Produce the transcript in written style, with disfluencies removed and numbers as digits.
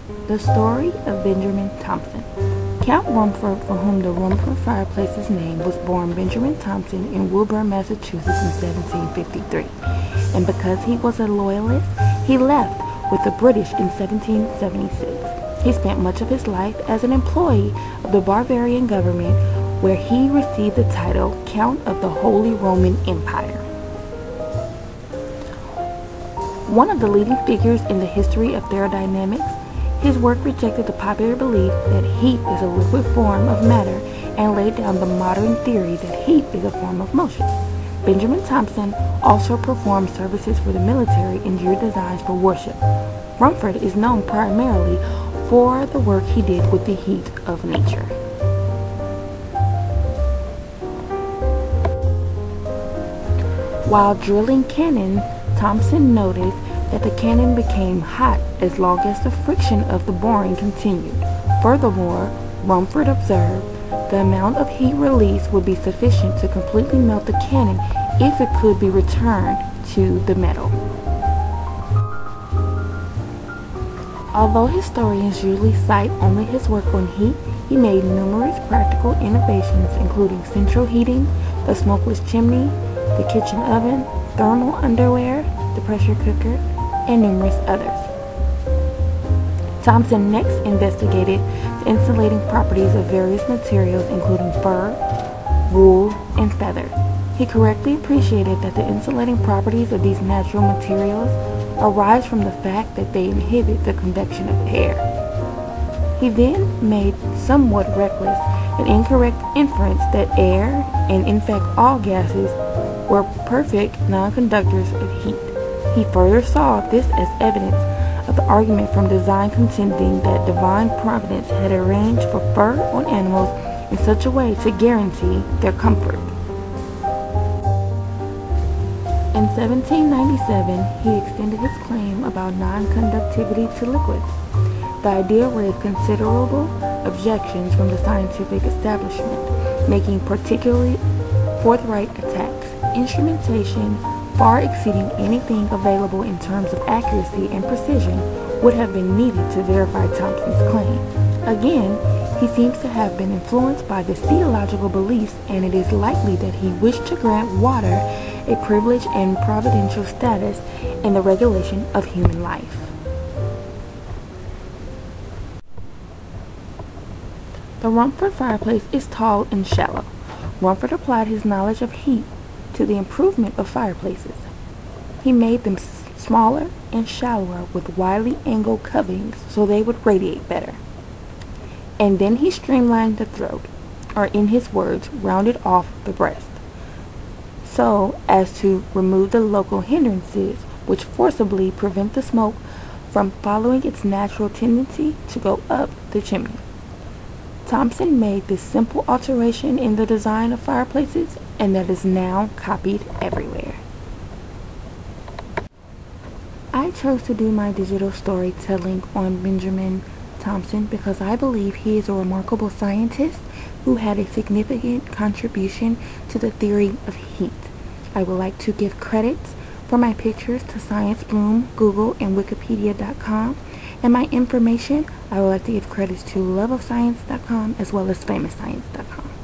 The story of Benjamin Thompson. Count Rumford, for whom the Rumford fireplace is named, was born Benjamin Thompson in Woburn, Massachusetts in 1753. And because he was a loyalist, he left with the British in 1776. He spent much of his life as an employee of the Bavarian government, where he received the title Count of the Holy Roman Empire. One of the leading figures in the history of thermodynamics, his work rejected the popular belief that heat is a liquid form of matter and laid down the modern theory that heat is a form of motion. Benjamin Thompson also performed services for the military and drew designs for warship. Rumford is known primarily for the work he did with the heat of nature. While drilling cannon, Thompson noticed that the cannon became hot as long as the friction of the boring continued. Furthermore, Rumford observed the amount of heat released would be sufficient to completely melt the cannon if it could be returned to the metal. Although historians usually cite only his work on heat, he made numerous practical innovations, including central heating, the smokeless chimney, the kitchen oven, thermal underwear, the pressure cooker, and numerous others. Thompson next investigated the insulating properties of various materials, including fur, wool, and feather. He correctly appreciated that the insulating properties of these natural materials arise from the fact that they inhibit the convection of air. He then made somewhat reckless and incorrect inference that air, and in fact all gases, were perfect non-conductors of heat. He further saw this as evidence of the argument from design contending that divine providence had arranged for fur on animals in such a way to guarantee their comfort. In 1797, he extended his claim about non-conductivity to liquids. The idea raised considerable objections from the scientific establishment, making particularly forthright attacks. Instrumentation far exceeding anything available in terms of accuracy and precision would have been needed to verify Thompson's claim. Again, he seems to have been influenced by his theological beliefs, and it is likely that he wished to grant water a privileged and providential status in the regulation of human life. The Rumford fireplace is tall and shallow. Rumford applied his knowledge of heat to the improvement of fireplaces. He made them smaller and shallower with widely angled coverings so they would radiate better. And then he streamlined the throat, or in his words, rounded off the breast, so as to remove the local hindrances which forcibly prevent the smoke from following its natural tendency to go up the chimney. Thompson made this simple alteration in the design of fireplaces, and that is now copied everywhere. I chose to do my digital storytelling on Benjamin Thompson because I believe he is a remarkable scientist who had a significant contribution to the theory of heat. I would like to give credits for my pictures to Science Bloom, Google, and Wikipedia.com. And my information, I would like to give credits to loveofscience.com as well as famouscience.com.